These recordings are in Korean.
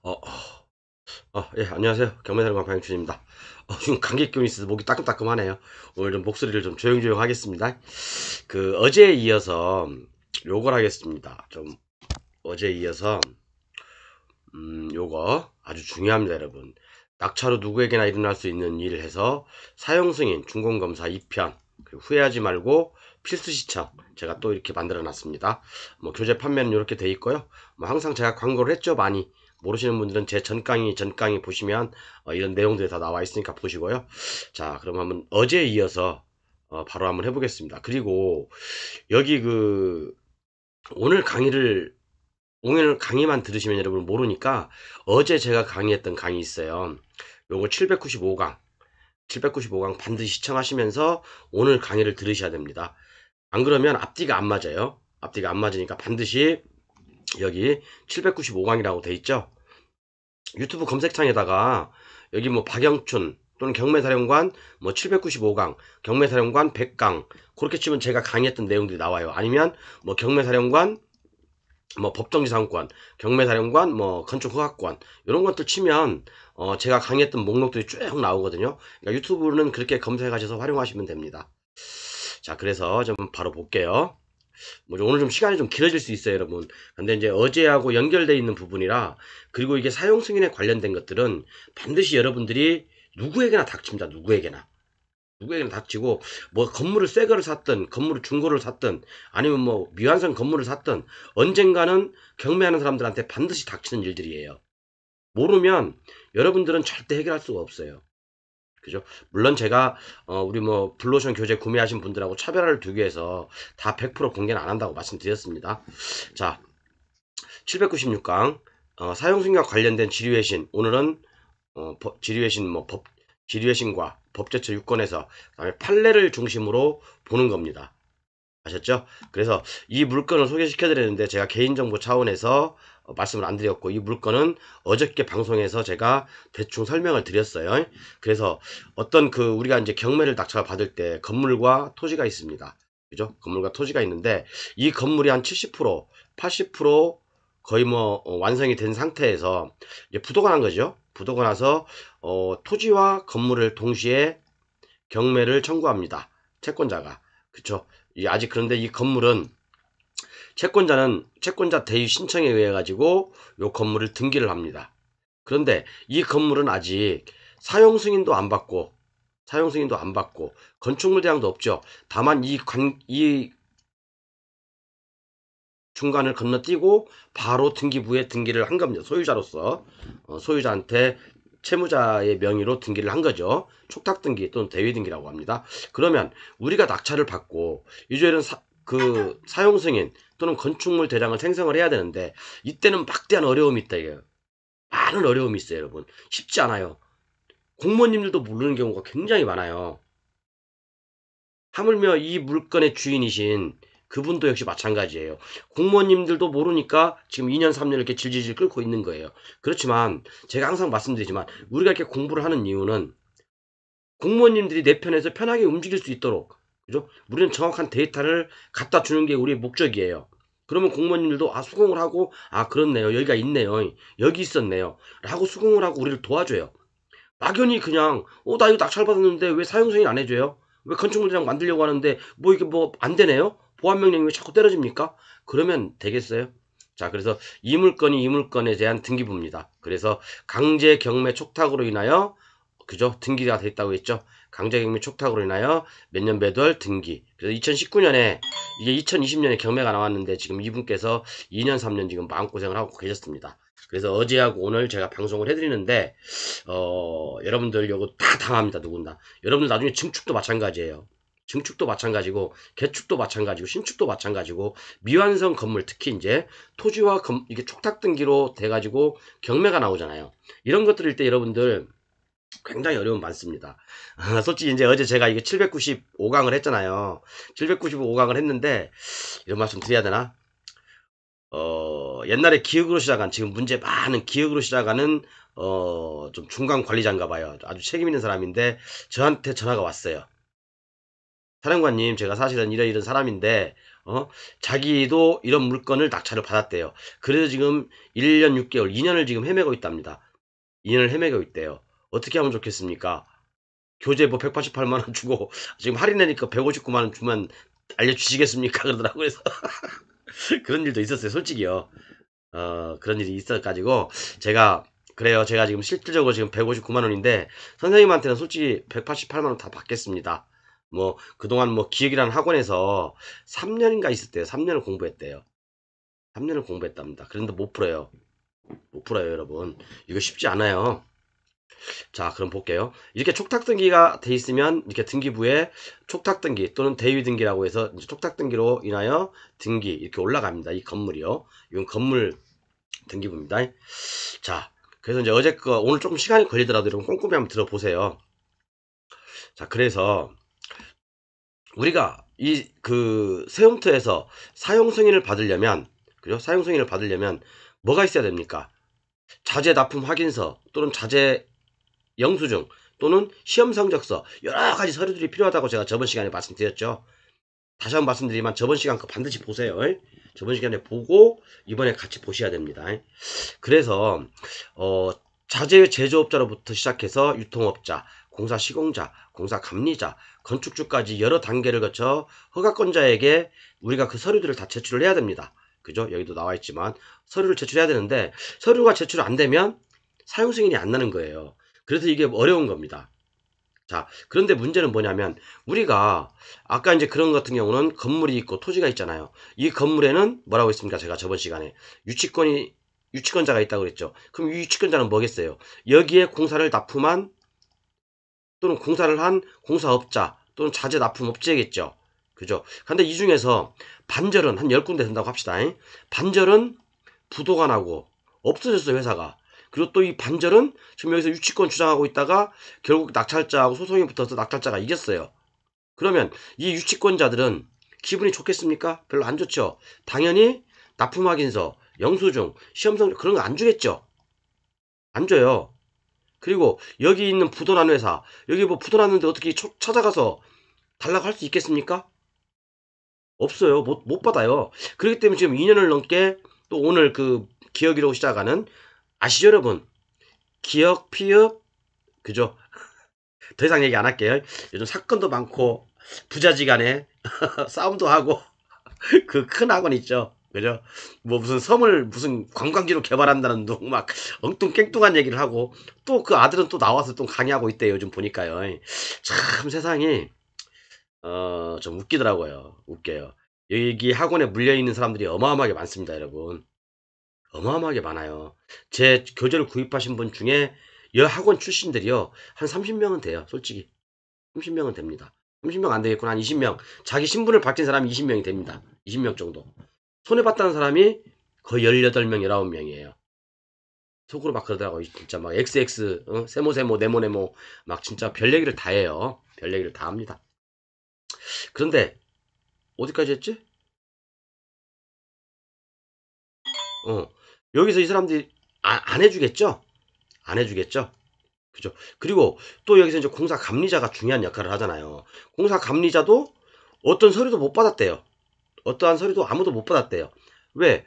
어, 예, 안녕하세요. 경매사령관 방영춘입니다. 지금 감기 기운이 있어서 목이 따끔따끔하네요. 오늘 좀 목소리를 좀 조용조용 하겠습니다. 어제에 이어서 요걸 하겠습니다. 어제에 이어서, 요거 아주 중요합니다, 여러분. 낙차로 누구에게나 일어날 수 있는 일을 해서 사형승인 중공검사 2편, 그리고 후회하지 말고 필수 시청, 제가 또 이렇게 만들어 놨습니다. 뭐, 교재 판매는 이렇게 돼 있고요. 뭐, 항상 제가 광고를 했죠, 많이. 모르시는 분들은 제 전 강의 보시면 이런 내용들이 다 나와 있으니까 보시고요. 자, 그럼 한번 어제에 이어서 바로 한번 해보겠습니다. 그리고 여기 오늘 강의를 오늘 강의만 들으시면 여러분 모르니까 어제 제가 강의했던 강의 있어요. 요거 795강 795강 반드시 시청하시면서 오늘 강의를 들으셔야 됩니다. 안 그러면 앞뒤가 안 맞아요. 앞뒤가 안 맞으니까 반드시 여기 795강이라고 돼 있죠. 유튜브 검색창에다가 여기 뭐 박영춘 또는 경매사령관 뭐 795강, 경매사령관 100강 그렇게 치면 제가 강의했던 내용들이 나와요. 아니면 뭐 경매사령관 뭐 법정지상권, 경매사령관, 뭐 건축허가권 이런 것들 치면 제가 강의했던 목록들이 쭉 나오거든요. 그러니까 유튜브는 그렇게 검색하셔서 활용하시면 됩니다. 자, 그래서 좀 바로 볼게요. 뭐 오늘 좀 시간이 좀 길어질 수 있어요, 여러분. 근데 이제 어제하고 연결되어 있는 부분이라 그리고 이게 사용 승인에 관련된 것들은 반드시 여러분들이 누구에게나 닥칩니다. 누구에게나 닥치고 뭐 건물을 새 거를 샀든 건물을 중고를 샀든 아니면 뭐 미완성 건물을 샀든 언젠가는 경매하는 사람들한테 반드시 닥치는 일들이에요. 모르면 여러분들은 절대 해결할 수가 없어요. 그죠? 물론 제가 우리 뭐 블루오션 교재 구매하신 분들하고 차별화를 두기 위해서 다 100% 공개는 안 한다고 말씀드렸습니다. 자, 796강 사용승인과 관련된 지류회신 오늘은 지류회신 지류회신과 법제처 유권에서 그다음에 판례를 중심으로 보는 겁니다. 아셨죠? 그래서 이 물건을 소개시켜 드렸는데 제가 개인정보 차원에서 말씀을 안 드렸고 이 물건은 어저께 방송에서 제가 대충 설명을 드렸어요. 그래서 어떤 우리가 이제 경매를 낙찰 받을 때 건물과 토지가 있습니다. 그죠? 건물과 토지가 있는데 이 건물이 한 70%, 80% 거의 뭐 완성이 된 상태에서 이제 부도가 난 거죠. 부도가 나서 토지와 건물을 동시에 경매를 청구합니다. 채권자가. 그쵸? 아직 그런데 이 건물은 채권자 대위 신청에 의해 가지고 요 건물을 등기를 합니다. 그런데 이 건물은 아직 사용 승인도 안 받고 건축물 대장도 없죠. 다만 이 중간을 건너뛰고 바로 등기부에 등기를 한 겁니다. 소유자로서 소유자한테 채무자의 명의로 등기를 한 거죠. 촉탁 등기 또는 대위 등기라고 합니다. 그러면 우리가 낙찰을 받고 유저는 사용 승인 또는 건축물 대장을 생성을 해야 되는데 이때는 막대한 어려움이 있다 이거예요. 많은 어려움이 있어요, 여러분. 쉽지 않아요. 공무원님들도 모르는 경우가 굉장히 많아요. 하물며 이 물건의 주인이신 그분도 역시 마찬가지예요. 공무원님들도 모르니까 지금 2년, 3년 이렇게 질질질 끓고 있는 거예요. 그렇지만 제가 항상 말씀드리지만 우리가 이렇게 공부를 하는 이유는 공무원님들이 내 편에서 편하게 움직일 수 있도록 그죠? 우리는 정확한 데이터를 갖다 주는 게 우리의 목적이에요. 그러면 공무원님들도 수긍을 하고 그렇네요. 여기가 있네요. 여기 있었네요. 라고 수긍을 하고 우리를 도와줘요. 막연히 그냥 나 이거 낙찰받았는데 왜 사용승인 안 해줘요? 왜 건축물이랑 만들려고 하는데 뭐 이게 뭐 안 되네요? 보안명령이 왜 자꾸 떨어집니까? 그러면 되겠어요? 자, 그래서 이 물건에 대한 등기부입니다. 그래서 강제 경매 촉탁으로 인하여 그죠? 등기가 됐다고 했죠? 강제 경매 촉탁으로 인하여 몇 년 몇월 등기. 그래서 2019년에 이게 2020년에 경매가 나왔는데 지금 이분께서 2년 3년 지금 마음고생을 하고 계셨습니다. 그래서 어제하고 오늘 제가 방송을 해드리는데 여러분들 요거 다 당합니다. 누군가. 여러분들 나중에 증축도 마찬가지예요. 증축도 마찬가지고 개축도 마찬가지고 신축도 마찬가지고 미완성 건물 특히 이제 토지와 이게 촉탁 등기로 돼가지고 경매가 나오잖아요. 이런 것들일 때 여러분들 굉장히 어려움 많습니다. 솔직히 이제 어제 제가 이게 795강을 했잖아요. 795강을 했는데 이런 말씀 드려야 되나? 옛날에 기억으로 시작한 지금 문제 많은 기억으로 시작하는 좀 중간 관리자인가 봐요. 아주 책임 있는 사람인데 저한테 전화가 왔어요. 사령관님, 제가 사실은 이런 사람인데 자기도 이런 물건을 낙찰을 받았대요. 그래서 지금 1년 6개월, 2년을 지금 헤매고 있답니다. 2년을 헤매고 있대요. 어떻게 하면 좋겠습니까? 교재 뭐 188만 원 주고 지금 할인되니까 159만 원 주면 알려주시겠습니까? 그러더라고요. 그래서 그런 일도 있었어요. 솔직히요. 그런 일이 있어가지고 제가 그래요. 제가 지금 실질적으로 지금 159만 원인데 선생님한테는 솔직히 188만 원 다 받겠습니다. 뭐 그동안 뭐 기획이라는 학원에서 3년인가 있었대요. 3년을 공부했대요. 3년을 공부했답니다. 그런데 못 풀어요. 못 풀어요, 여러분. 이거 쉽지 않아요. 자, 그럼 볼게요. 이렇게 촉탁등기가 돼 있으면 이렇게 등기부에 촉탁등기 또는 대위등기라고 해서 이제 촉탁등기로 인하여 등기 이렇게 올라갑니다. 이 건물이요. 이건 건물 등기부입니다. 자, 그래서 이제 어제 거 오늘 조금 시간이 걸리더라도 여러분 꼼꼼히 한번 들어보세요. 자, 그래서 우리가 이 그 세움터에서 사용 승인을 받으려면 그죠? 사용 승인을 받으려면 뭐가 있어야 됩니까? 자재 납품 확인서 또는 자재 영수증 또는 시험 성적서 여러 가지 서류들이 필요하다고 제가 저번 시간에 말씀드렸죠. 다시 한번 말씀드리면 저번 시간 거 반드시 보세요. 저번 시간에 보고 이번에 같이 보셔야 됩니다. 그래서 자재 제조업자로부터 시작해서 유통업자, 공사 시공자, 공사 감리자, 건축주까지 여러 단계를 거쳐 허가권자에게 우리가 그 서류들을 다 제출을 해야 됩니다. 그죠? 여기도 나와 있지만 서류를 제출해야 되는데 서류가 제출 안 되면 사용 승인이 안 나는 거예요. 그래서 이게 어려운 겁니다. 자, 그런데 문제는 뭐냐면 우리가 아까 이제 그런 것 같은 경우는 건물이 있고 토지가 있잖아요. 이 건물에는 뭐라고 했습니까? 제가 저번 시간에 유치권자가 있다고 그랬죠. 그럼 이 유치권자는 뭐겠어요? 여기에 공사를 납품한 또는 공사를 한 공사업자 또는 자재 납품업체겠죠. 그죠? 근데 이 중에서 반절은 한 10군데 된다고 합시다. 반절은 부도가 나고 없어졌어요, 회사가. 그리고 또 이 반절은 지금 여기서 유치권 주장하고 있다가 결국 낙찰자하고 소송이 붙어서 낙찰자가 이겼어요. 그러면 이 유치권자들은 기분이 좋겠습니까? 별로 안 좋죠. 당연히 납품 확인서, 영수증, 시험성 그런 거 안 주겠죠. 안 줘요. 그리고 여기 있는 부도난 회사, 여기 뭐 부도났는데 어떻게 찾아가서 달라고 할 수 있겠습니까? 없어요. 못 받아요. 그렇기 때문에 지금 2년을 넘게 또 오늘 그 기억이라고 시작하는 아시죠, 여러분? 기억, 피읍, 그죠? 더 이상 얘기 안 할게요. 요즘 사건도 많고, 부자지간에 싸움도 하고, 그 큰 학원 있죠. 그죠? 뭐 무슨 섬을 무슨 관광지로 개발한다는 둥, 막 엉뚱깽뚱한 얘기를 하고, 또 그 아들은 또 나와서 또 강의하고 있대요. 요즘 보니까요. 참 세상이, 좀 웃기더라고요. 웃겨요. 여기 학원에 물려있는 사람들이 어마어마하게 많습니다, 여러분. 어마어마하게 많아요. 제 교재를 구입하신 분 중에 여 학원 출신들이요. 한 30명은 돼요. 솔직히. 30명은 됩니다. 30명 안 되겠구나. 한 20명. 자기 신분을 밝힌 사람이 20명이 됩니다. 20명 정도. 손해봤다는 사람이 거의 18명, 19명이에요. 속으로 막 그러더라고요. 진짜 막 XX, 세모세모, 네모네모. 막 진짜 별 얘기를 다 해요. 별 얘기를 다 합니다. 그런데, 어디까지 했지? 여기서 이 사람들이 안 해주겠죠? 안 해주겠죠? 그죠? 그리고 또 여기서 이제 공사 감리자가 중요한 역할을 하잖아요. 공사 감리자도 어떤 서류도 못 받았대요. 어떠한 서류도 아무도 못 받았대요. 왜?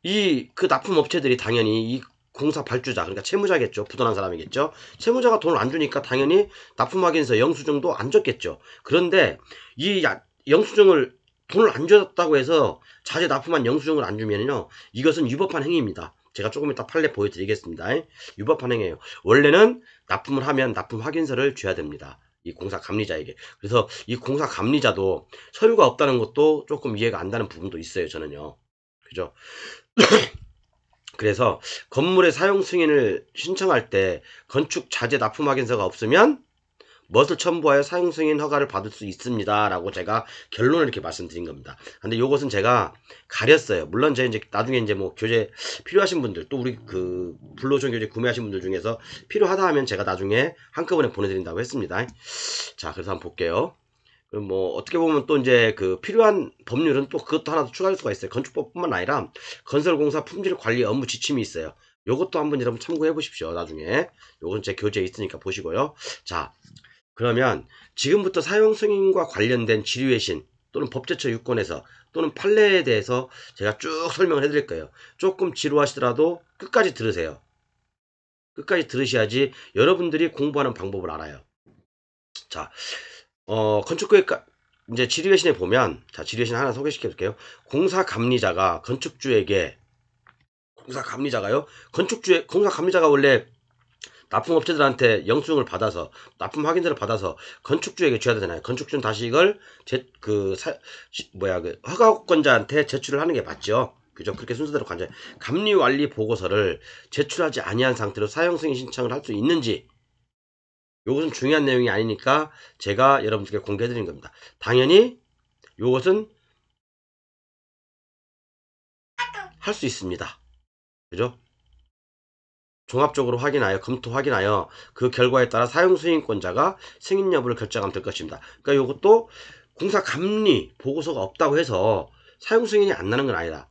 이 그 납품 업체들이 당연히 이 공사 발주자 그러니까 채무자겠죠. 부도난 사람이겠죠. 채무자가 돈을 안 주니까 당연히 납품 확인서 영수증도 안 줬겠죠. 그런데 이 영수증을 돈을 안 줬다고 해서 자재 납품한 영수증을 안 주면요. 이것은 위법한 행위입니다. 제가 조금 이따 판례 보여드리겠습니다. 위법한 행위예요. 원래는 납품을 하면 납품 확인서를 줘야 됩니다. 이 공사 감리자에게. 그래서 이 공사 감리자도 서류가 없다는 것도 조금 이해가 안 가는 부분도 있어요. 저는요. 그죠? 그래서 건물의 사용 승인을 신청할 때 건축 자재 납품 확인서가 없으면 무엇을 첨부하여 사용 승인 허가를 받을 수 있습니다. 라고 제가 결론을 이렇게 말씀드린 겁니다. 근데 요것은 제가 가렸어요. 물론 제가 이제 나중에 이제 뭐 교재 필요하신 분들 또 우리 그 블루오션 교재 구매하신 분들 중에서 필요하다 하면 제가 나중에 한꺼번에 보내드린다고 했습니다. 자, 그래서 한번 볼게요. 그럼 뭐 어떻게 보면 또 이제 그 필요한 법률은 또 그것도 하나 더 추가할 수가 있어요. 건축법뿐만 아니라 건설공사 품질 관리 업무 지침이 있어요. 요것도 한번 여러분 참고해 보십시오. 나중에 요건 제 교재에 있으니까 보시고요. 자, 그러면 지금부터 사용 승인과 관련된 지류의 신 또는 법제처 유권에서 또는 판례에 대해서 제가 쭉 설명을 해드릴 거예요. 조금 지루하시더라도 끝까지 들으세요. 끝까지 들으셔야지 여러분들이 공부하는 방법을 알아요. 자, 건축구에 이제 지리외신에 보면, 자, 지리외신 하나 소개시켜 줄게요. 공사감리자가 건축주에게, 공사감리자가요? 공사감리자가 원래 납품업체들한테 영수증을 받아서, 납품 확인서를 받아서 건축주에게 줘야 되잖아요. 건축주는 다시 이걸 허가권자한테 제출을 하는 게 맞죠. 그죠? 그렇게 순서대로 관제. 감리완리 보고서를 제출하지 아니한 상태로 사용승인 신청을 할 수 있는지, 요것은 중요한 내용이 아니니까 제가 여러분들께 공개해 드린 겁니다. 당연히 요것은 할 수 있습니다. 그죠? 종합적으로 확인하여, 검토 확인하여 그 결과에 따라 사용승인권자가 승인 여부를 결정하면 될 것입니다. 그러니까 요것도 공사감리 보고서가 없다고 해서 사용승인이 안 나는 건 아니다.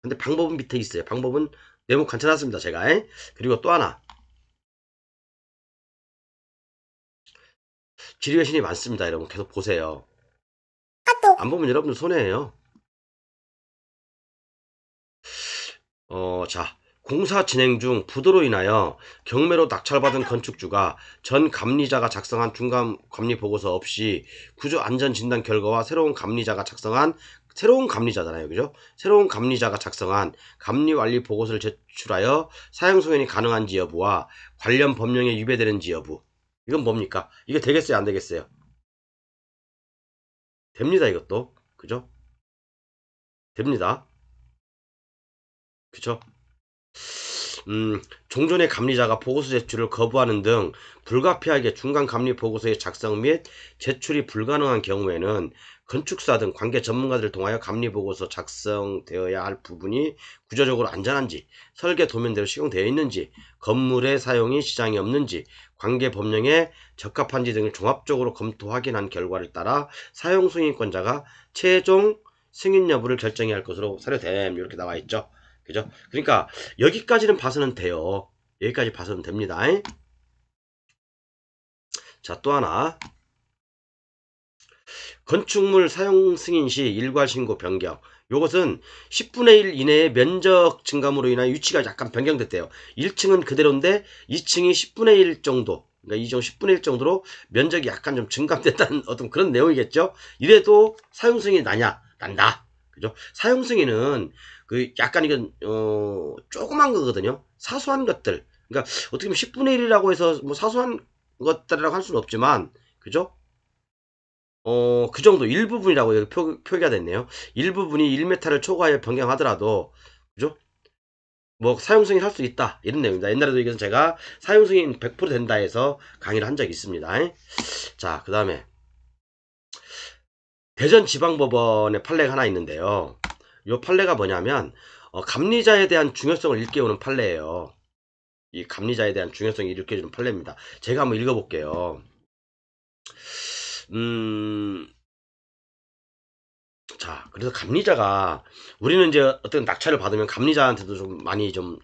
근데 방법은 밑에 있어요. 방법은 네모 관찰했습니다. 제가. 그리고 또 하나. 지리외신이 많습니다. 여러분 계속 보세요. 안 보면 여러분들 손해예요. 자, 공사 진행 중 부도로 인하여 경매로 낙찰받은 건축주가 전 감리자가 작성한 중간 감리 보고서 없이 구조 안전 진단 결과와 새로운 감리자잖아요. 그죠? 새로운 감리자가 작성한 감리 완리 보고서를 제출하여 사용 승인이 가능한지 여부와 관련 법령에 위배되는지 여부. 이건 뭡니까? 이게 되겠어요? 안 되겠어요? 됩니다. 이것도. 그죠? 됩니다. 그죠? 종전의 감리자가 보고서 제출을 거부하는 등 불가피하게 중간 감리 보고서의 작성 및 제출이 불가능한 경우에는 건축사 등 관계 전문가들을 통하여 감리 보고서 작성되어야 할 부분이 구조적으로 안전한지, 설계 도면대로 시공되어 있는지, 건물의 사용이 지장이 없는지, 관계 법령에 적합한지 등을 종합적으로 검토 확인한 결과를 따라 사용 승인권자가 최종 승인 여부를 결정해야 할 것으로 사료됨. 이렇게 나와 있죠. 그죠? 그러니까 여기까지는 봐서는 돼요. 여기까지 봐서는 됩니다. 자, 또 하나. 건축물 사용 승인 시 일괄 신고 변경. 요것은 10분의 1 이내의 면적 증감으로 인하여 위치가 약간 변경됐대요. 1층은 그대로인데 2층이 10분의 1 정도, 그러니까 이정 10분의 1 정도로 면적이 약간 좀 증감됐다는 어떤 그런 내용이겠죠. 이래도 사용 승인이 난다. 그죠? 사용 승인은 그 약간 이건 조그만 거거든요. 사소한 것들. 그러니까 어떻게 보면 10분의 1이라고 해서 뭐 사소한 것들이라고 할 수는 없지만, 그죠? 그 정도 일부분이라고 여기 표기가 됐네요. 일부분이 1m를 초과하여 변경하더라도, 그죠? 뭐 사용승인 할 수 있다 이런 내용입니다. 옛날에도 이것은 제가 사용승인 100% 된다 해서 강의를 한 적이 있습니다. 자, 그 다음에 대전지방법원의 판례가 하나 있는데요. 이 판례가 뭐냐면 감리자에 대한 중요성을 일깨우는 판례예요. 이 감리자에 대한 중요성을 일깨워주는 판례입니다. 제가 한번 읽어볼게요. 자, 그래서 감리자가, 우리는 이제 어떤 낙찰을 받으면 감리자한테도 좀 많이 좀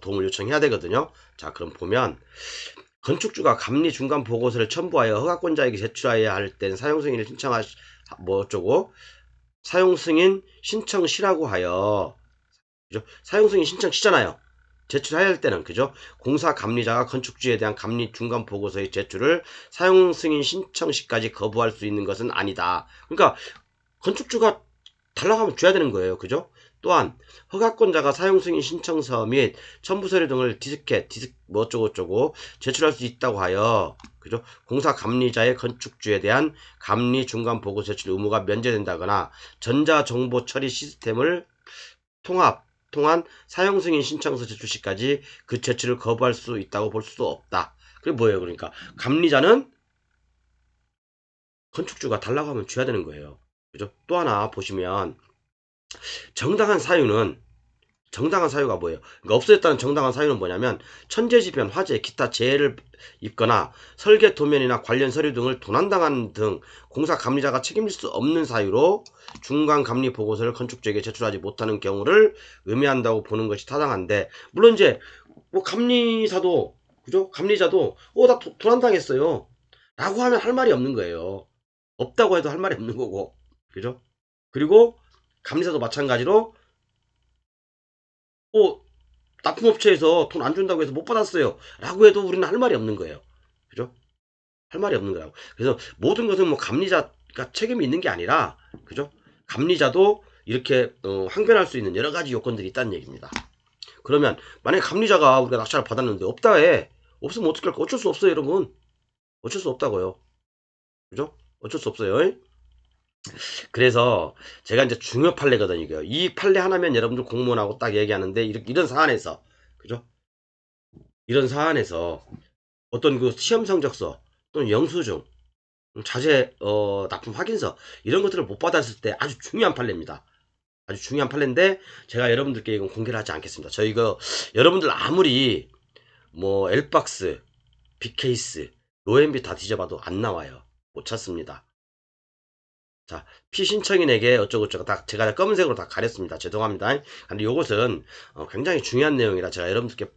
도움을 요청해야 되거든요. 자, 그럼 보면 건축주가 감리 중간 보고서를 첨부하여 허가권자에게 제출해야 할 때는 사용승인을 뭐 어쩌고 사용승인 신청시라고 하여, 그죠? 사용승인 신청시잖아요. 제출해야 할 때는, 그죠? 공사 감리자가 건축주에 대한 감리 중간 보고서의 제출을 사용승인 신청시까지 거부할 수 있는 것은 아니다. 그러니까 건축주가 달라고 하면 줘야 되는 거예요. 그죠? 또한 허가권자가 사용승인 신청서 및 첨부서류 등을 뭐 어쩌고저쩌고 제출할 수 있다고 하여, 그죠? 공사 감리자의 건축주에 대한 감리 중간 보고 제출 의무가 면제된다거나 전자정보 처리 시스템을 통한 사용승인 신청서 제출 시까지 그 제출을 거부할 수 있다고 볼 수도 없다. 그게 뭐예요? 그러니까 감리자는 건축주가 달라고 하면 줘야 되는 거예요. 그죠? 또 하나 보시면 정당한 사유가 뭐예요? 그러니까 없어졌다는 정당한 사유는 뭐냐면 천재지변, 화재, 기타 재해를 입거나 설계 도면이나 관련 서류 등을 도난당한 등 공사 감리자가 책임질 수 없는 사유로 중간 감리 보고서를 건축주에게 제출하지 못하는 경우를 의미한다고 보는 것이 타당한데, 물론 이제 뭐 감리사도, 그죠? 감리자도 나 도난당했어요 라고 하면 할 말이 없는 거예요. 없다고 해도 할 말이 없는 거고, 그죠? 그리고 감리사도 마찬가지로 납품업체에서 돈 안 준다고 해서 못 받았어요 라고 해도 우리는 할 말이 없는 거예요. 그죠? 할 말이 없는 거라고. 그래서 모든 것은 뭐 감리자가 책임이 있는 게 아니라, 그죠? 감리자도 이렇게 항변할 수 있는 여러 가지 요건들이 있다는 얘기입니다. 그러면 만약에 감리자가 우리가 낙찰을 받았는데 없다 해. 없으면 어떻게 할까? 어쩔 수 없어요, 여러분. 어쩔 수 없다고요. 그죠? 어쩔 수 없어요. 그래서 제가 이제 중요 판례거든요. 이거. 이 판례 하나면 여러분들 공무원하고 딱 얘기하는데 이런 사안에서, 그죠? 이런 사안에서 어떤 그 시험 성적서 또는 영수증, 자재 납품 확인서 이런 것들을 못 받았을 때 아주 중요한 판례입니다. 아주 중요한 판례인데 제가 여러분들께 이건 공개를 하지 않겠습니다. 저 이거 여러분들 아무리 뭐 엘박스, 빅케이스, 로엠비 다 뒤져봐도 안 나와요. 못 찾습니다. 자, 피신청인에게 어쩌고저쩌고 다 제가 검은색으로 다 가렸습니다. 죄송합니다. 근데 요것은 굉장히 중요한 내용이라 제가 여러분들께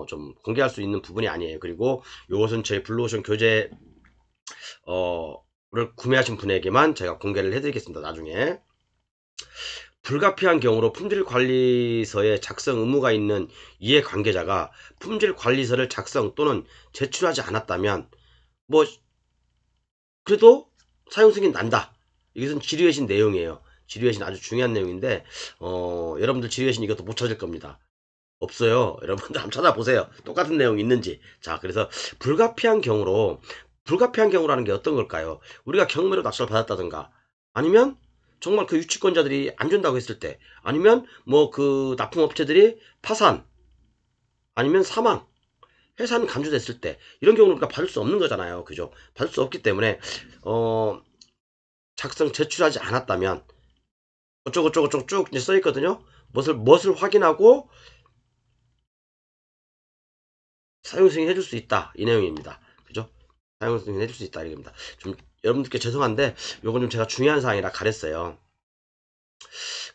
좀 공개할 수 있는 부분이 아니에요. 그리고 요것은 제 블루오션 교재 를 구매하신 분에게만 제가 공개를 해드리겠습니다. 나중에. 불가피한 경우로 품질관리서에 작성 의무가 있는 이해관계자가 품질관리서를 작성 또는 제출하지 않았다면 뭐 그래도 사용승인 난다. 이것은 지류회신 내용이에요. 지류회신 아주 중요한 내용인데 여러분들 지류회신 이것도 못 찾을 겁니다. 없어요. 여러분들 한번 찾아보세요. 똑같은 내용이 있는지. 자, 그래서 불가피한 경우라는 게 어떤 걸까요? 우리가 경매로 낙찰을 받았다든가 아니면 정말 그 유치권자들이 안 준다고 했을 때 아니면 뭐 그 납품업체들이 파산 아니면 사망 해산 간주됐을 때 이런 경우는 우리가 받을 수 없는 거잖아요. 그죠? 받을 수 없기 때문에 작성 제출하지 않았다면 어쩌고저쩌고 쭉 써 있거든요. 무엇을 확인하고 사용 승인 해줄 수 있다. 이 내용입니다. 그죠? 사용 승인 해줄 수 있다. 이겁니다. 좀 여러분들께 죄송한데 요건 좀 제가 중요한 사항이라 가렸어요.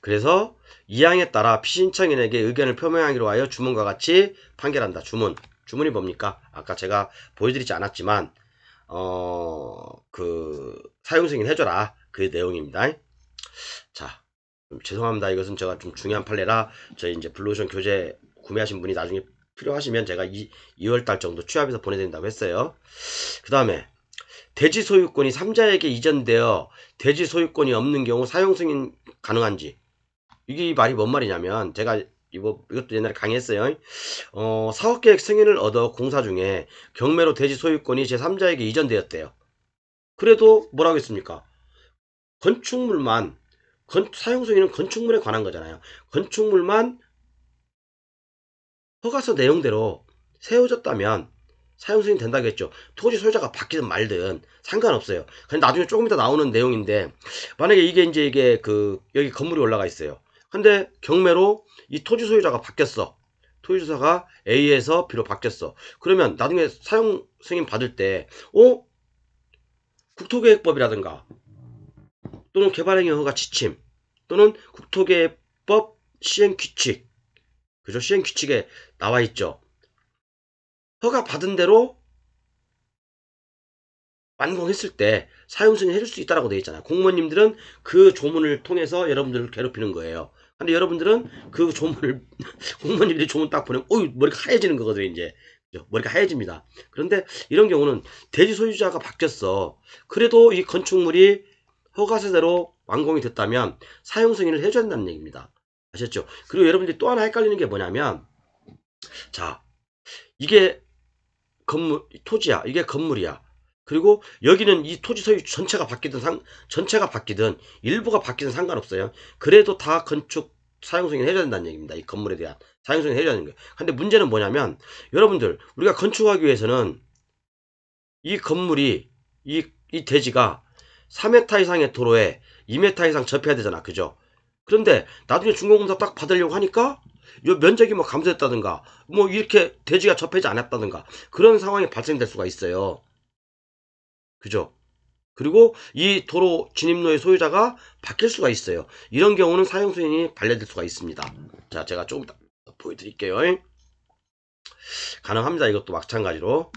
그래서 이항에 따라 피신청인에게 의견을 표명하기로 하여 주문과 같이 판결한다. 주문이 뭡니까? 아까 제가 보여드리지 않았지만 그 사용 승인 해줘라. 그 내용입니다. 자, 죄송합니다. 이것은 제가 좀 중요한 판례라 저희 이제 블루오션 교재 구매하신 분이 나중에 필요하시면 제가 2월달 정도 취합해서 보내드린다고 했어요. 그 다음에 대지 소유권이 3자에게 이전되어 대지 소유권이 없는 경우 사용 승인 가능한지. 이게 말이 뭔 말이냐면 제가 이것도 옛날에 강의했어요. 사업계획 승인을 얻어 공사 중에 경매로 대지 소유권이 제3자에게 이전되었대요. 그래도 뭐라고 했습니까? 건축물만 사용 승인은 건축물에 관한 거잖아요. 건축물만 허가서 내용대로 세워졌다면 사용 승인 된다고 했죠. 토지 소유자가 바뀌든 말든 상관없어요. 근데 나중에 조금 이따 나오는 내용인데 만약에 이게 여기 건물이 올라가 있어요. 근데 경매로 이 토지 소유자가 바뀌었어. 토지 소유자가 A에서 B로 바뀌었어. 그러면 나중에 사용 승인 받을 때 국토계획법이라든가 또는 개발행위 허가 지침 또는 국토계획법 시행규칙, 그죠? 시행규칙에 나와 있죠. 허가 받은 대로 완공했을 때 사용 승인 해줄 수 있다라고 되어 있잖아요. 공무원님들은 그 조문을 통해서 여러분들을 괴롭히는 거예요. 근데 여러분들은 그 조문을 공무원님들이 조문 딱 보내면 머리가 하얘지는 거거든요. 이제 머리가 하얘집니다. 그런데 이런 경우는 대지 소유자가 바뀌었어. 그래도 이 건축물이 허가세대로 완공이 됐다면 사용 승인을 해줘야 된다는 얘기입니다. 아셨죠? 그리고 여러분들이 또 하나 헷갈리는 게 뭐냐면 자, 이게 토지야. 이게 건물이야. 그리고 여기는 이 토지 소유 전체가 바뀌든 일부가 바뀌든 상관없어요. 그래도 다 건축 사용승인 해줘야 된다는 얘기입니다. 이 건물에 대한 사용승인 해줘야 되는 거예요. 근데 문제는 뭐냐면 여러분들 우리가 건축하기 위해서는 이 건물이 이 대지가 3m 이상의 도로에 2m 이상 접해야 되잖아. 그죠? 그런데 나중에 준공검사 딱 받으려고 하니까 요 면적이 뭐 감소했다든가 뭐 이렇게 대지가 접하지 않았다든가 그런 상황이 발생될 수가 있어요. 그죠? 그리고 이 도로 진입로의 소유자가 바뀔 수가 있어요. 이런 경우는 사용승인이 반려될 수가 있습니다. 자, 제가 조금 더 보여드릴게요. 가능합니다. 이것도 마찬가지로.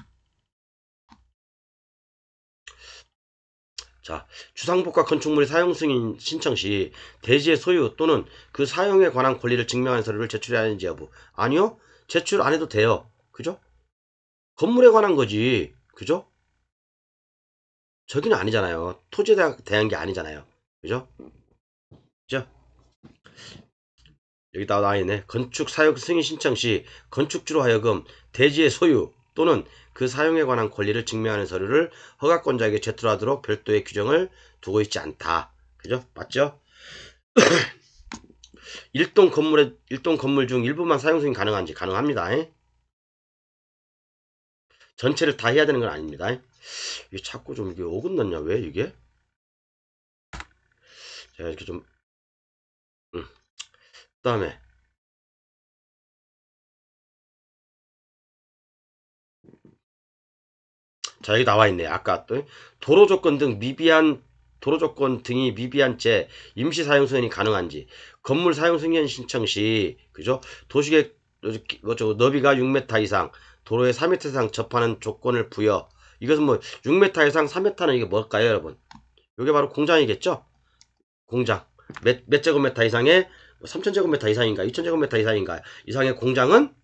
자, 주상복합 건축물의 사용 승인 신청 시 대지의 소유 또는 그 사용에 관한 권리를 증명하는 서류를 제출해야 하는지 여부. 아니요. 제출 안 해도 돼요. 그죠? 건물에 관한 거지. 그죠? 저기는 아니잖아요. 토지에 대한 게 아니잖아요. 그죠? 그죠? 여기다 나와 있네. 건축 사용 승인 신청 시 건축주로 하여금 대지의 소유 또는 그 사용에 관한 권리를 증명하는 서류를 허가권자에게 제출하도록 별도의 규정을 두고 있지 않다. 그죠? 맞죠? 일동 건물 중 일부만 사용 승인 가능한지 가능합니다. 전체를 다 해야 되는 건 아닙니다. 이게 자꾸 좀 이게 어긋났냐? 왜 이게? 제가 이렇게 좀 그다음에 자 여기 나와 있네. 아까 또 도로 조건 등이 미비한 채 임시 사용 승인이 가능한지 건물 사용 승인 신청 시 그죠? 도시계 너비가 6m 이상 도로에 4m 이상 접하는 조건을 부여. 이것은 뭐 6m 이상 3m는 이게 뭘까요, 여러분? 이게 바로 공장이겠죠? 공장. 몇 제곱미터 이상의 3000제곱미터 이상인가 2000제곱미터 이상인가 이상의 공장은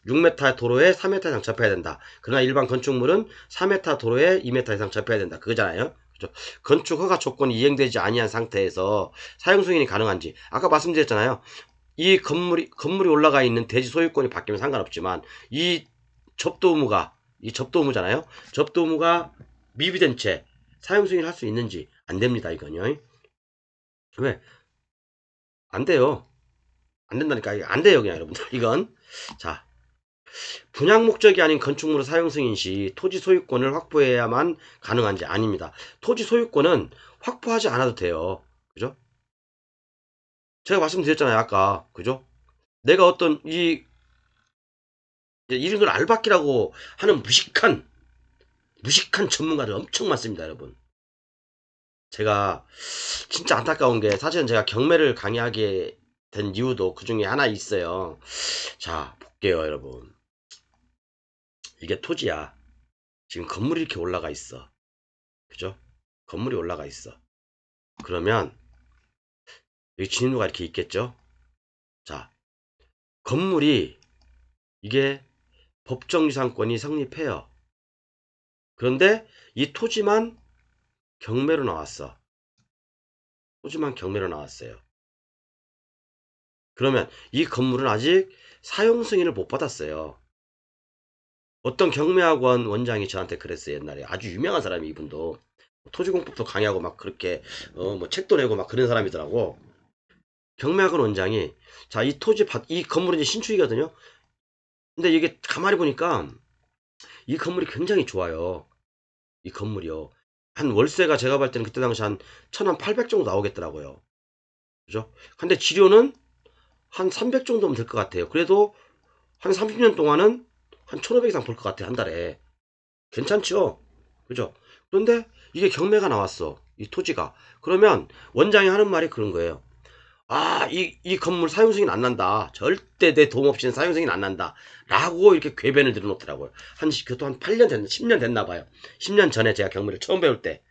6m 도로에 3m 이상 접해야 된다. 그러나 일반 건축물은 4m 도로에 2m 이상 접해야 된다. 그거잖아요. 그죠? 건축 허가 조건이 이행되지 아니한 상태에서 사용 승인이 가능한지 아까 말씀드렸잖아요. 이 건물이 올라가 있는 대지 소유권이 바뀌면 상관없지만 이 접도 의무잖아요. 접도 의무가 미비된 채 사용 승인을 할 수 있는지 안 됩니다. 이건요. 왜? 안 돼요. 안 된다니까. 안 돼요, 그냥 여러분들. 이건. 자, 분양 목적이 아닌 건축물의 사용 승인 시 토지 소유권을 확보해야만 가능한지 아닙니다. 토지 소유권은 확보하지 않아도 돼요. 그죠? 제가 말씀드렸잖아요, 아까. 그죠? 내가 어떤 이런 걸 알바끼라고 하는 무식한 전문가들 엄청 많습니다, 여러분. 제가 진짜 안타까운 게 사실은 제가 경매를 강의하게 된 이유도 그 중에 하나 있어요. 자, 볼게요, 여러분. 이게 토지야. 지금 건물이 이렇게 올라가 있어. 그죠? 건물이 올라가 있어. 그러면 여기 진입로가 이렇게 있겠죠? 자, 건물이 이게 법정유상권이 성립해요. 그런데 이 토지만 경매로 나왔어. 토지만 경매로 나왔어요. 그러면 이 건물은 아직 사용 승인을 못 받았어요. 어떤 경매학원 원장이 저한테 그랬어요. 옛날에 아주 유명한 사람이 이분도 토지공법도 강의하고 막 그렇게 뭐 책도 내고 막 그런 사람이더라고. 경매학원 원장이 자 이 건물은 이제 신축이거든요. 근데 이게 가만히 보니까 이 건물이 굉장히 좋아요. 이 건물이요. 한 월세가 제가 봤을 때는 그때 당시 한 1,800 정도 나오겠더라고요. 그죠? 근데 지료는 한 300 정도면 될 것 같아요. 그래도 한 30년 동안은 한 1,500 이상 벌 것 같아요. 한 달에. 괜찮죠? 그죠? 그런데 이게 경매가 나왔어. 이 토지가. 그러면 원장이 하는 말이 그런 거예요. 아, 이 건물 사용 승인 안 난다. 절대 내 도움 없이는 사용 승인 안 난다. 라고 이렇게 궤변을 들여놓더라고요. 그것도 한 8년 됐나, 10년 됐나 봐요. 10년 전에 제가 경매를 처음 배울 때.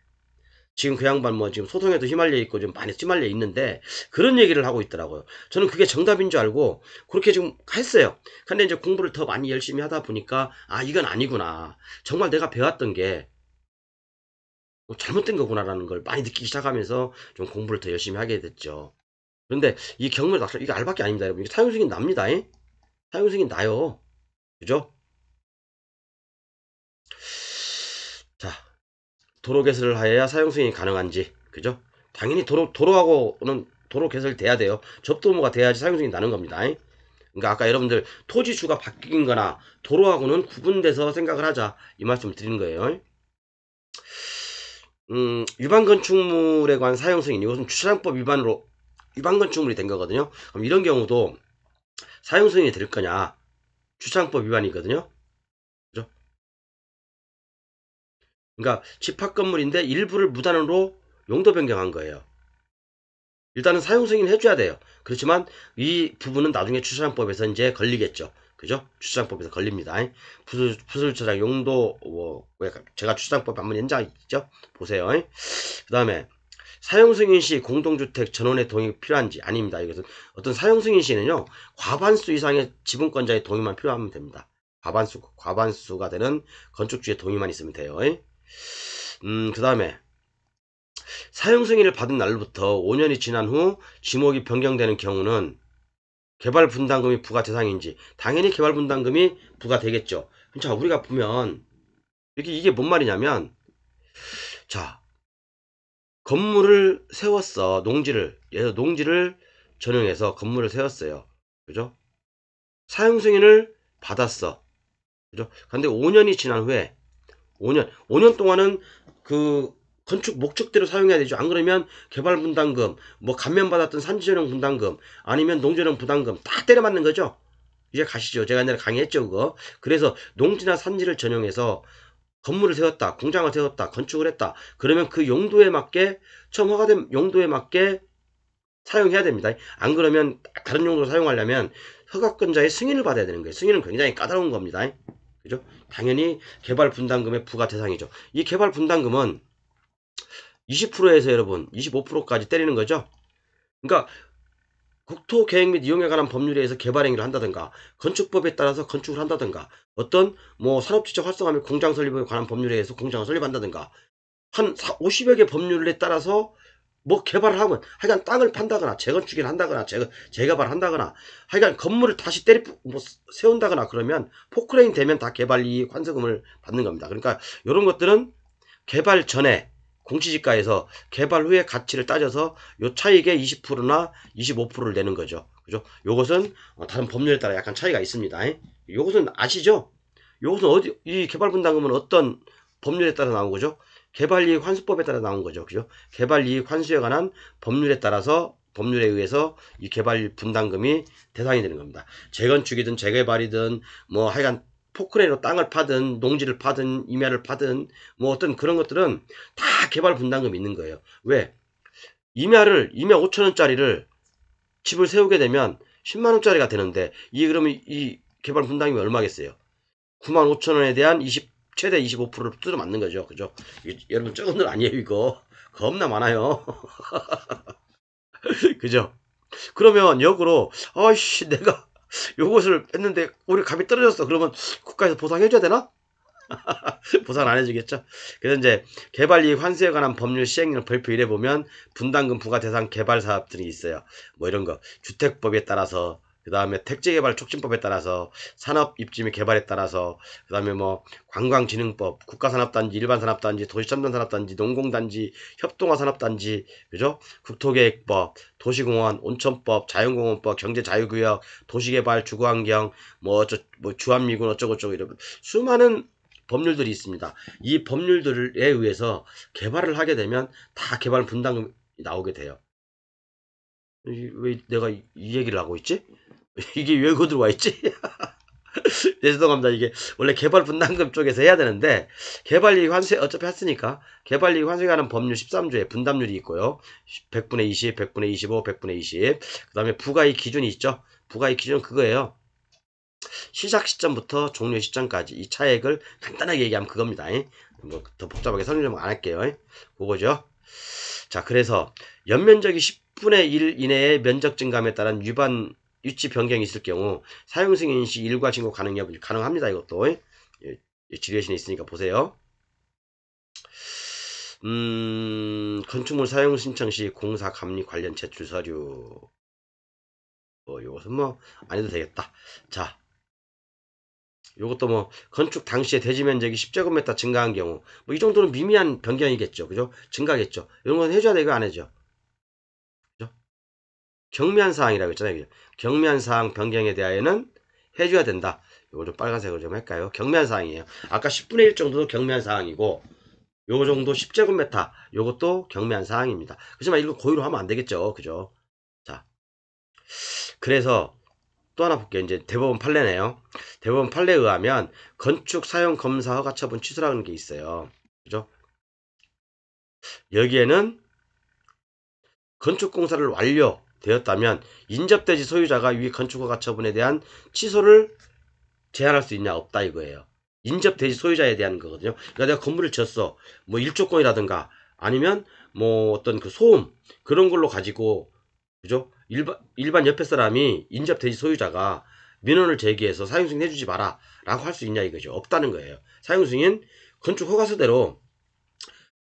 지금 그 양반 뭐 지금 소송에도 휘말려 있고 좀 많이 휘말려 있는데 그런 얘기를 하고 있더라고요. 저는 그게 정답인 줄 알고 그렇게 지금 했어요. 근데 이제 공부를 더 많이 열심히 하다 보니까 아, 이건 아니구나. 정말 내가 배웠던 게 잘못된 거구나라는 걸 많이 느끼기 시작하면서 좀 공부를 더 열심히 하게 됐죠. 그런데 이 경매 낙찰 이게 알밖에 아닙니다, 여러분. 이게 사용 승인 납니다. 사용 승인 나요. 그죠? 자, 도로 개설을 하여야 사용 승인이 가능한지. 그죠? 당연히 도로 개설 돼야 돼요. 접도 의무가 돼야지 사용 승인이 나는 겁니다. 그러니까 아까 여러분들 토지주가 바뀐 거나 도로하고는 구분돼서 생각을 하자. 이 말씀을 드리는 거예요. 위반 건축물에 관한 사용 승인. 이것은 주차장법 위반 건축물이 된 거거든요. 그럼 이런 경우도 사용 승인이 될 거냐? 주차장법 위반이거든요. 그죠? 그러니까 집합 건물인데 일부를 무단으로 용도 변경한 거예요. 일단은 사용 승인 해줘야 돼요. 그렇지만 이 부분은 나중에 주차장법에서 이제 걸리겠죠. 그죠? 주차장법에서 걸립니다. 부수주차장 용도 제가 주차장법 한번 연장했죠? 보세요. 그 다음에 사용승인 시 공동주택 전원의 동의 필요한지 아닙니다. 이것은 어떤 사용승인 시는요 과반수 이상의 지분권자의 동의만 필요하면 됩니다. 과반수가 되는 건축주의 동의만 있으면 돼요. 그 다음에 사용승인을 받은 날로부터 5년이 지난 후 지목이 변경되는 경우는 개발분담금이 부과 대상인지 당연히 개발분담금이 부과되겠죠. 자, 우리가 보면 이게 뭔 말이냐면, 자, 건물을 세웠어. 농지를 전용해서 건물을 세웠어요. 그죠? 사용 승인을 받았어. 그죠? 근데 5년이 지난 후에 5년 동안은 그 건축 목적대로 사용해야 되죠. 안 그러면 개발 분담금, 뭐 감면받았던 산지 전용 분담금, 아니면 농지전용 부담금 다 때려 맞는 거죠. 이제 가시죠. 제가 옛날에 강의했죠, 그거. 그래서 농지나 산지를 전용해서 건물을 세웠다, 공장을 세웠다, 건축을 했다. 그러면 그 용도에 맞게, 처음 허가된 용도에 맞게 사용해야 됩니다. 안 그러면 다른 용도로 사용하려면 허가권자의 승인을 받아야 되는 거예요. 승인은 굉장히 까다로운 겁니다. 그죠? 당연히 개발 분담금의 부과 대상이죠. 이 개발 분담금은 20%에서 여러분 25%까지 때리는 거죠. 그러니까 국토계획 및 이용에 관한 법률에 의해서 개발행위를 한다든가 건축법에 따라서 건축을 한다든가 어떤 뭐 산업지적 활성화 및 공장 설립에 관한 법률에 의해서 공장을 설립한다든가 한 50여 개 법률에 따라서 뭐 개발을 하면 하여간 땅을 판다거나 재건축을 한다거나 재개발을 한다거나 하여간 건물을 다시 세운다거나 그러면 포크레인 되면 다 개발이익 환수금을 받는 겁니다. 그러니까 이런 것들은 개발 전에 공시지가에서 개발 후에 가치를 따져서 요 차익의 20%나 25%를 내는 거죠. 그죠? 요것은 다른 법률에 따라 약간 차이가 있습니다. 요것은 아시죠? 요것은 이 개발분담금은 어떤 법률에 따라 나온 거죠? 개발이익 환수법에 따라 나온 거죠. 그죠? 개발이익 환수에 관한 법률에 의해서 이 개발 분담금이 대상이 되는 겁니다. 재건축이든 재개발이든 뭐 하여간 포크레인으로 땅을 파든 농지를 파든 임야를 파든 뭐 어떤 그런 것들은 다 개발 분담금이 있는 거예요. 왜? 임야 5천원짜리를 집을 세우게 되면 10만원짜리가 되는데 그러면 이 개발 분담금이 얼마겠어요? 9만 5천원에 대한 최대 25%를 뜯어 맞는 거죠. 그죠? 여러분 적은 돈 아니에요 이거. 겁나 많아요. 그죠? 그러면 역으로 아이씨 내가 요것을 했는데 우리 값이 떨어졌어. 그러면 국가에서 보상해줘야 되나? 보상 안 해주겠죠. 그래서 이제 개발이익 환수에 관한 법률 시행령 발표 일에 보면 분담금 부과 대상 개발 사업들이 있어요. 뭐 이런 거 주택법에 따라서 그 다음에 택지개발 촉진법에 따라서 산업 입지 및 개발에 따라서 그 다음에 뭐 관광진흥법, 국가산업단지, 일반산업단지, 도시첨단산업단지, 농공단지, 협동화산업단지, 그죠? 국토계획법, 도시공원, 온천법, 자연공원법, 경제자유구역, 도시개발, 주거환경, 뭐 주한미군 어쩌고저쩌고 이런 수많은 법률들이 있습니다. 이 법률들에 의해서 개발을 하게 되면 다 개발 분담금이 나오게 돼요. 왜 내가 이 얘기를 하고 있지? 이게 왜 여기 들어와 있지? 네, 죄송합니다. 이게 원래 개발 분담금 쪽에서 해야 되는데 개발이익 환수 어차피 했으니까 개발이익 환수에 관한 법률 13조에 분담률이 있고요. 100분의 20, 100분의 25, 100분의 20. 그 다음에 부가이익 기준이 있죠. 부가이익 기준은 그거예요. 시작 시점부터 종료 시점까지 이 차액을 간단하게 얘기하면 그겁니다. 뭐 더 복잡하게 설명 안 할게요. 그거죠. 자, 그래서 연면적이 10분의 1 이내의 면적 증감에 따른 유치 변경이 있을 경우 사용 승인 시 일괄 신고 가능합니다. 이것도 지뢰신에 있으니까 보세요. 건축물 사용 신청 시 공사 감리 관련 제출 서류. 이것은 뭐 안 해도 되겠다. 자, 요것도 뭐 건축 당시에 대지 면적이 10제곱미터 증가한 경우 뭐 이 정도는 미미한 변경이겠죠. 그죠? 증가겠죠. 이런 건 해줘야 되고 안 해줘. 그죠? 경미한 사항이라고 했잖아요. 그죠? 경미한 사항 변경에 대하여는 해줘야 된다. 요거 좀 빨간색으로 좀 할까요? 경미한 사항이에요. 아까 10분의 1 정도도 경미한 사항이고 요거 정도 10제곱미터 요것도 경미한 사항입니다. 그렇지만 이거 고의로 하면 안 되겠죠. 그죠? 자, 그래서 또 하나 볼게요. 이제 대법원 판례네요. 대법원 판례에 의하면 건축 사용 검사 허가 처분 취소라는 게 있어요. 그죠? 여기에는 건축 공사를 완료되었다면 인접대지 소유자가 위 건축 허가 처분에 대한 취소를 제한할 수 있냐? 없다 이거예요. 인접 대지 소유자에 대한 거거든요. 그러니까 내가 건물을 지었어. 뭐 일조권이라든가 아니면 뭐 어떤 그 소음 그런 걸로 가지고 그죠? 일반 옆에 사람이 인접 대지 소유자가 민원을 제기해서 사용승인 해주지 마라 라고 할 수 있냐 이거죠. 없다는 거예요. 사용승인 건축 허가서대로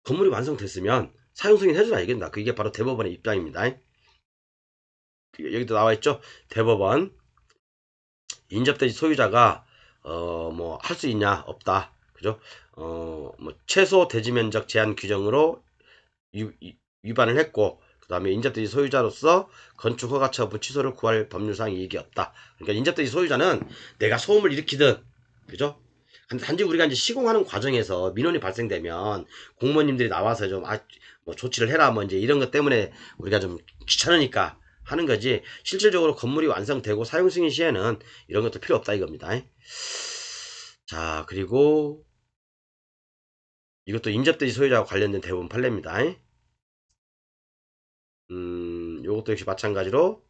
건물이 완성됐으면 사용승인 해주라 이긴다. 그게 바로 대법원의 입장입니다. 여기도 나와 있죠. 대법원 인접대지 소유자가 뭐 할 수 있냐 없다. 그죠? 뭐 최소 대지 면적 제한 규정으로 위반을 했고 그 다음에 인접대지 소유자로서 건축 허가 처분 취소를 구할 법률상 이익이 없다. 그러니까 인접대지 소유자는 내가 소음을 일으키든 그죠? 단지 우리가 이제 시공하는 과정에서 민원이 발생되면 공무원님들이 나와서 좀 뭐 조치를 해라 뭐 이제 이런 것 때문에 우리가 좀 귀찮으니까 하는 거지 실질적으로 건물이 완성되고 사용 승인 시에는 이런 것도 필요 없다 이겁니다. 자 그리고 이것도 인접대지 소유자와 관련된 대부분 판례입니다. 요것도 역시 마찬가지로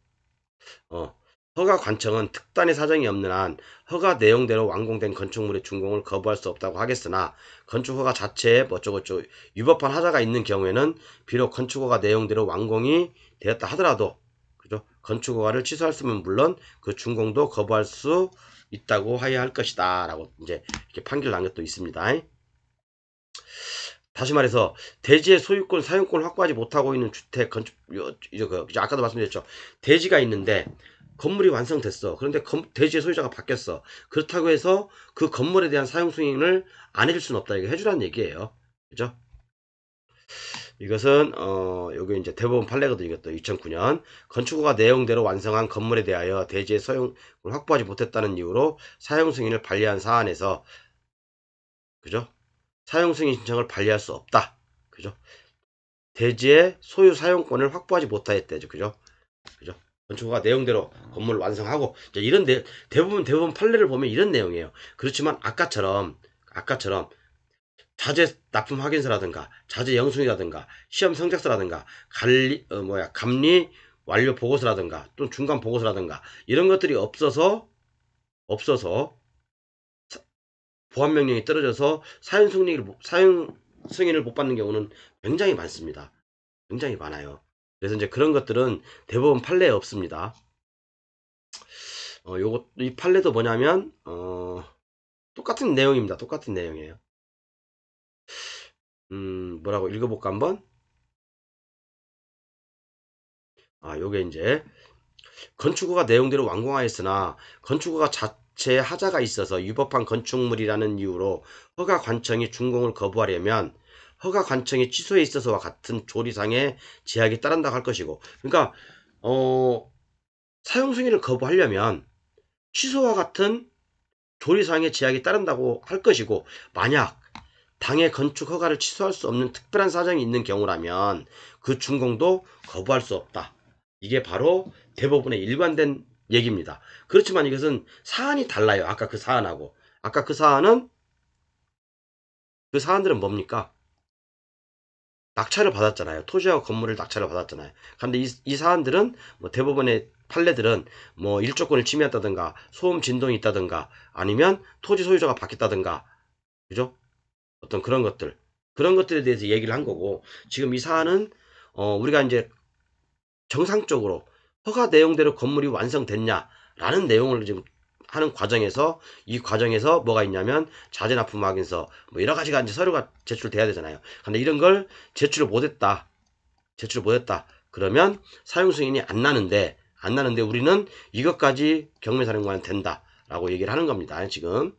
허가 관청은 특단의 사정이 없는 한 허가 내용대로 완공된 건축물의 준공을 거부할 수 없다고 하겠으나 건축허가 자체에 어쩌고저쩌고 위법한 하자가 있는 경우에는 비록 건축허가 내용대로 완공이 되었다 하더라도 그죠? 건축허가를 취소할 수 있으면 물론 그 준공도 거부할 수 있다고 하여야 할 것이다 라고 이제 이렇게 판결 난 것도 있습니다. 다시 말해서 대지의 소유권 사용권을 확보하지 못하고 있는 주택 건축 아까도 말씀드렸죠. 대지가 있는데 건물이 완성됐어. 그런데 대지의 소유자가 바뀌었어. 그렇다고 해서 그 건물에 대한 사용 승인을 안 해줄 수는 없다. 이거 해주라는 얘기예요. 그죠? 이것은 여기 이제 대법원 판례거든요. 이것도 2009년 건축허가 내용대로 완성한 건물에 대하여 대지의 소용을 확보하지 못했다는 이유로 사용 승인을 반려한 사안에서 그죠? 사용 승인 신청을 반려할 수 없다. 그죠? 대지의 소유 사용권을 확보하지 못하였대죠. 그죠? 그죠? 건축허가 내용대로 건물을 완성하고 이런 대부분 판례를 보면 이런 내용이에요. 그렇지만 아까처럼 자재 납품 확인서라든가 자재 영수이라든가 시험 성적서라든가 감리 완료 보고서라든가 또는 중간 보고서라든가 이런 것들이 없어서 보안 명령이 떨어져서 사용 승인을 못 받는 경우는 굉장히 많습니다. 굉장히 많아요. 그래서 이제 그런 것들은 대법원 판례에 없습니다. 이 판례도 뭐냐면 똑같은 내용입니다. 똑같은 내용이에요. 뭐라고 읽어볼까 한번? 요게 이제 건축허가 내용대로 완공하였으나 건축허가 자체에 하자가 있어서 위법한 건축물이라는 이유로 허가 관청이 준공을 거부하려면 허가 관청의 취소에 있어서와 같은 조리상의 제약이 따른다고 할 것이고 그러니까 사용 승인을 거부하려면 취소와 같은 조리상의 제약이 따른다고 할 것이고 만약 당의 건축 허가를 취소할 수 없는 특별한 사정이 있는 경우라면 그 준공도 거부할 수 없다. 이게 바로 대법원의 일관된 얘기입니다. 그렇지만 이것은 사안이 달라요. 아까 그 사안하고. 아까 그 사안들은 뭡니까? 낙찰을 받았잖아요. 토지하고 건물을 낙찰을 받았잖아요. 근데 이 사안들은 뭐 대법원의 판례들은 뭐 일조권을 침해했다든가 소음 진동이 있다든가 아니면 토지 소유자가 바뀌었다든가 그죠? 어떤 그런 것들에 대해서 얘기를 한 거고 지금 이 사안은 우리가 이제 정상적으로 허가 내용대로 건물이 완성됐냐라는 내용을 지금 하는 과정에서 이 과정에서 뭐가 있냐면 자재 납품 확인서 뭐 여러 가지가 이제 서류가 제출돼야 되잖아요. 근데 이런 걸 제출을 못했다. 그러면 사용 승인이 안 나는데 우리는 이것까지 경매사령관은 된다라고 얘기를 하는 겁니다. 지금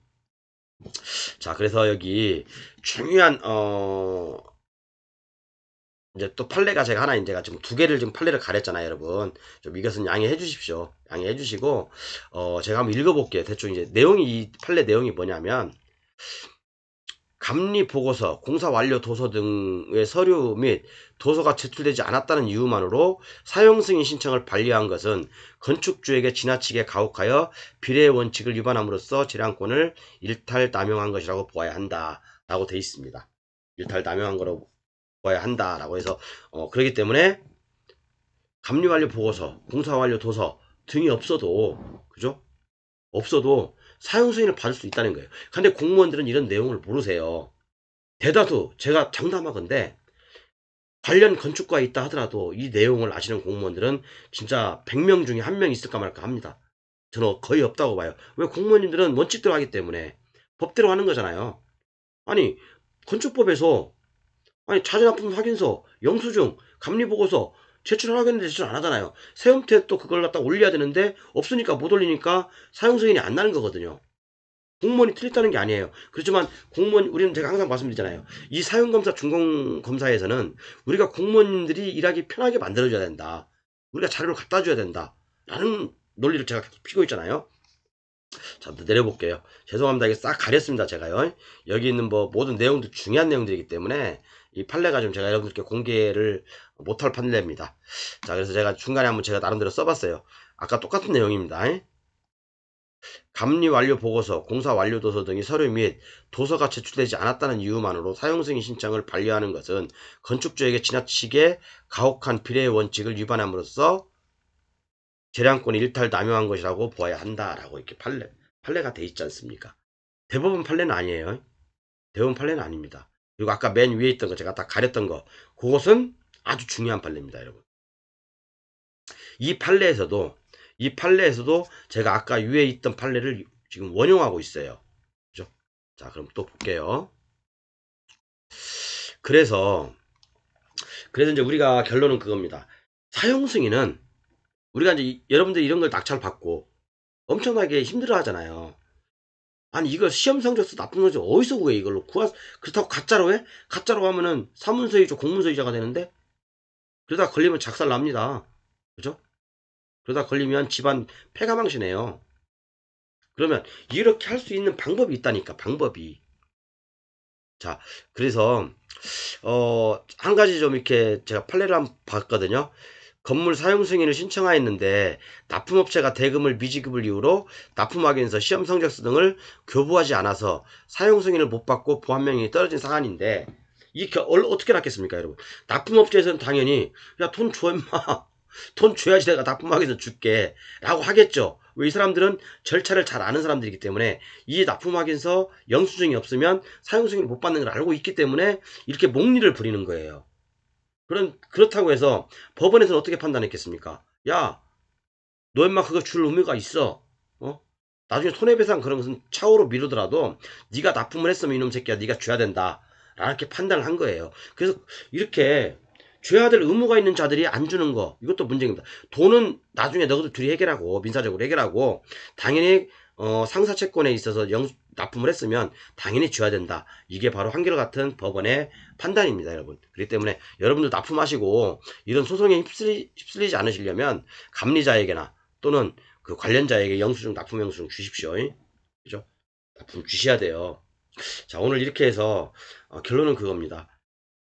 자 그래서 여기 중요한 이제 또 판례가 제가 하나 제가 지금 두 개를 지금 판례를 가렸잖아요, 여러분. 좀 이것은 양해해 주십시오. 양해해 주시고 제가 한번 읽어볼게요. 대충 이제 내용이 이 판례 내용이 뭐냐면 감리 보고서, 공사 완료 도서 등의 서류 및 도서가 제출되지 않았다는 이유만으로 사용 승인 신청을 반려한 것은 건축주에게 지나치게 가혹하여 비례의 원칙을 위반함으로써 재량권을 일탈남용한 것이라고 보아야 한다라고 돼 있습니다. 일탈남용한 거로 봐야 한다라고 해서 그렇기 때문에 감리완료 보고서, 공사완료 도서 등이 없어도 그죠? 없어도 사용 승인을 받을 수 있다는 거예요. 근데 공무원들은 이런 내용을 모르세요. 대다수 제가 장담하건대 관련 건축과에 있다 하더라도 이 내용을 아시는 공무원들은 진짜 100명 중에 1명 있을까 말까 합니다. 저는 거의 없다고 봐요. 왜? 공무원님들은 원칙대로 하기 때문에 법대로 하는 거잖아요. 아니 건축법에서 아니 자재납품 확인서, 영수증, 감리보고서 제출하겠는데 제출 안 하잖아요. 세움태 또 그걸 갖다 올려야 되는데 없으니까 못 올리니까 사용승인이 안 나는 거거든요. 공무원이 틀렸다는 게 아니에요. 그렇지만 공무원, 우리는 제가 항상 말씀드리잖아요. 이 사용검사, 준공검사에서는 우리가 공무원님들이 일하기 편하게 만들어줘야 된다. 우리가 자료를 갖다 줘야 된다. 라는 논리를 제가 피고 있잖아요. 자, 내려볼게요. 죄송합니다. 이게 싹 가렸습니다. 제가요. 여기 있는 뭐 모든 내용들 중요한 내용들이기 때문에 이 판례가 좀 제가 여러분들께 공개를 못할 판례입니다. 자, 그래서 제가 중간에 한번 제가 나름대로 써봤어요. 아까 똑같은 내용입니다. 감리 완료 보고서, 공사 완료 도서 등의 서류 및 도서가 제출되지 않았다는 이유만으로 사용승인 신청을 반려하는 것은 건축주에게 지나치게 가혹한 비례의 원칙을 위반함으로써 재량권을 일탈 남용한 것이라고 보아야 한다라고 이렇게 판례가 돼 있지 않습니까? 대법원 판례는 아니에요. 대법원 판례는 아닙니다. 그리고 아까 맨 위에 있던 거 제가 다 가렸던 거, 그것은 아주 중요한 판례입니다, 여러분. 이 판례에서도 제가 아까 위에 있던 판례를 지금 원용하고 있어요. 그죠? 자, 그럼 또 볼게요. 그래서 이제 우리가 결론은 그겁니다. 사용 승인은 우리가 이제 여러분들 이런 걸 낙찰받고 엄청나게 힘들어 하잖아요. 아니 이거 시험 성적서 나쁜 거지 어디서 구해 이걸로 그렇다고 가짜로 해? 가짜로 하면은 사문서이죠 공문서이자가 되는데 그러다 걸리면 작살 납니다. 그죠? 그러다 걸리면 집안 폐가망신해요. 그러면 이렇게 할 수 있는 방법이 있다니까 방법이. 자 그래서 한 가지 좀 이렇게 제가 판례를 한번 봤거든요. 건물 사용 승인을 신청하였는데 납품업체가 대금을 미지급을 이유로 납품확인서, 시험 성적서 등을 교부하지 않아서 사용 승인을 못 받고 보안명령이 떨어진 사안인데 이게 어떻게 낫겠습니까, 여러분? 납품업체에서는 당연히 야 돈 줘 임마 돈 줘야지 내가 납품확인서 줄게 라고 하겠죠. 왜? 이 사람들은 절차를 잘 아는 사람들이기 때문에 이 납품확인서 영수증이 없으면 사용 승인을 못 받는 걸 알고 있기 때문에 이렇게 목리를 부리는 거예요. 그렇다고 해서 법원에서는 어떻게 판단했겠습니까? 야, 너 임마 그거 줄 의무가 있어. 어? 나중에 손해배상 그런 것은 차후로 미루더라도 네가 납품을 했으면 이놈 새끼야 네가 줘야 된다. 이렇게 판단을 한 거예요. 그래서 이렇게 줘야 될 의무가 있는 자들이 안 주는 거 이것도 문제입니다. 돈은 나중에 너희들 둘이 해결하고 민사적으로 해결하고 당연히 상사채권에 있어서 납품을 했으면 당연히 줘야 된다. 이게 바로 한결같은 법원의 판단입니다, 여러분. 그렇기 때문에 여러분들 납품하시고 이런 소송에 휩쓸리지 않으시려면 감리자에게나 또는 그 관련자에게 영수증, 납품 영수증 주십시오. 그죠? 납품 주셔야 돼요. 자, 오늘 이렇게 해서 결론은 그겁니다.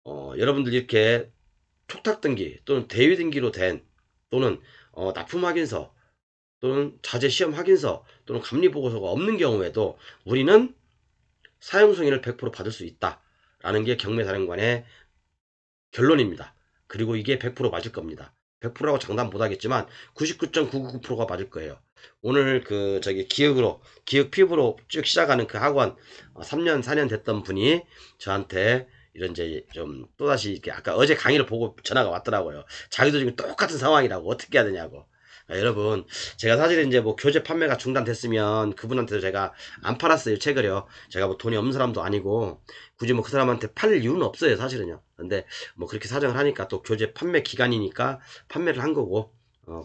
여러분들 이렇게 촉탁등기 또는 대위등기로 된 또는 납품 확인서 또는 자재 시험 확인서 또는 감리보고서가 없는 경우에도 우리는 사용 승인을 100% 받을 수 있다라는 게 경매사령관의 결론입니다. 그리고 이게 100% 맞을 겁니다. 100%라고 장담 못하겠지만 99.999%가 맞을 거예요. 오늘 기획 피부로 쭉 시작하는 그 학원 3년 4년 됐던 분이 저한테 이런 이제 좀 또다시 이렇게 아까 어제 강의를 보고 전화가 왔더라고요. 자기도 지금 똑같은 상황이라고 어떻게 해야 되냐고. 여러분 제가 사실 이제 뭐 교재 판매가 중단됐으면 그분한테도 제가 안 팔았어요 책을요. 제가 뭐 돈이 없는 사람도 아니고 굳이 뭐 그 사람한테 팔 이유는 없어요 사실은요. 근데 뭐 그렇게 사정을 하니까 또 교재 판매 기간이니까 판매를 한 거고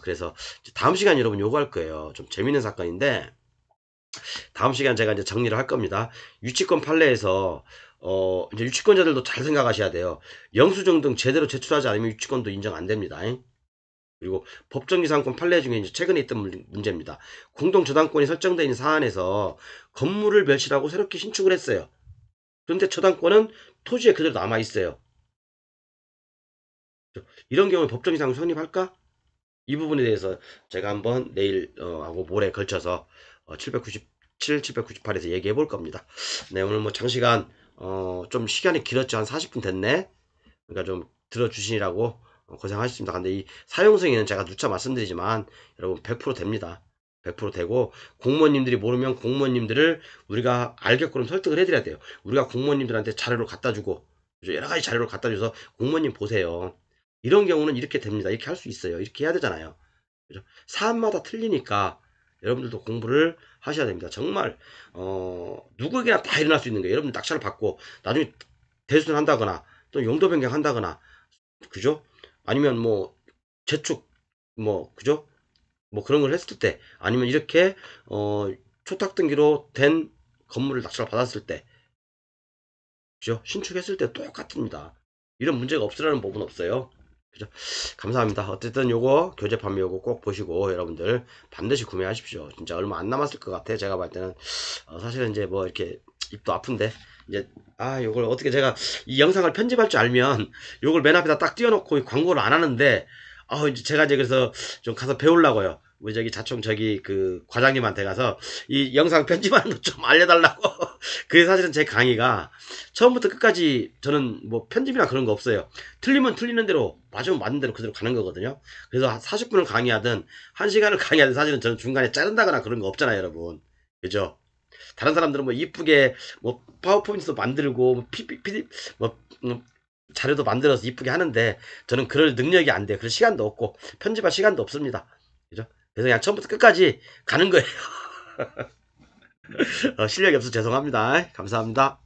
그래서 다음 시간 여러분 요구할 거예요. 좀 재밌는 사건인데 다음 시간 제가 이제 정리를 할 겁니다. 유치권 판례에서 이제 유치권자들도 잘 생각하셔야 돼요. 영수증 등 제대로 제출하지 않으면 유치권도 인정 안 됩니다. 그리고 법정기상권 판례 중에 이제 최근에 있던 문제입니다. 공동저당권이 설정되어 있는 사안에서 건물을 멸실하고 새롭게 신축을 했어요. 그런데 저당권은 토지에 그대로 남아 있어요. 이런 경우에 법정이상 성립할까? 이 부분에 대해서 제가 한번 내일 하고 모레 걸쳐서 797, 798에서 얘기해 볼 겁니다. 네, 오늘 뭐 장시간 좀 시간이 길었죠. 한 40분 됐네. 그러니까 좀 들어주시라고 고생하셨습니다. 근데 이 사용 승인은 제가 누차 말씀드리지만 여러분 100% 됩니다. 100% 되고, 공무원님들이 모르면 공무원님들을 우리가 알게끔 설득을 해드려야 돼요. 우리가 공무원님들한테 자료를 갖다 주고, 여러 가지 자료를 갖다 줘서 공무원님 보세요. 이런 경우는 이렇게 됩니다. 이렇게 할 수 있어요. 이렇게 해야 되잖아요. 그죠? 사안마다 틀리니까 여러분들도 공부를 하셔야 됩니다. 정말 누구에게나 다 일어날 수 있는 거예요. 여러분 낙찰을 받고 나중에 대수술 한다거나 또 용도 변경 한다거나, 그죠? 아니면 뭐 재축, 뭐 그죠? 뭐 그런 걸 했을 때, 아니면 이렇게 초탁 등기로 된 건물을 낙찰을 받았을 때, 그죠? 신축했을 때 똑같습니다. 이런 문제가 없으라는 법은 없어요. 그죠? 감사합니다. 어쨌든 요거 교재 판매 요거 꼭 보시고 여러분들 반드시 구매하십시오. 진짜 얼마 안 남았을 것 같아. 제가 봤을 때는 사실은 이제 뭐 이렇게 입도 아픈데, 이제 요걸 어떻게 제가 이 영상을 편집할 줄 알면 요걸 맨 앞에다 딱 띄워놓고 광고를 안 하는데, 이제 제가 이제 그래서 좀 가서 배우려고요. 우리 저기 자총 저기 그 과장님한테 가서 이 영상 편집하는 거 좀 알려달라고. 그게 사실은 제 강의가 처음부터 끝까지 저는 뭐 편집이나 그런 거 없어요. 틀리면 틀리는 대로, 맞으면 맞는 대로 그대로 가는 거거든요. 그래서 40분을 강의하든 1시간을 강의하든 사실은 저는 중간에 자른다거나 그런 거 없잖아요, 여러분. 그죠? 다른 사람들은 뭐 이쁘게 뭐 파워포인트도 만들고 뭐 PPT 뭐 자료도 만들어서 이쁘게 하는데, 저는 그럴 능력이 안 돼요. 그럴 시간도 없고 편집할 시간도 없습니다. 그죠? 그래서 그냥 처음부터 끝까지 가는 거예요. 실력이 없어서 죄송합니다. 감사합니다.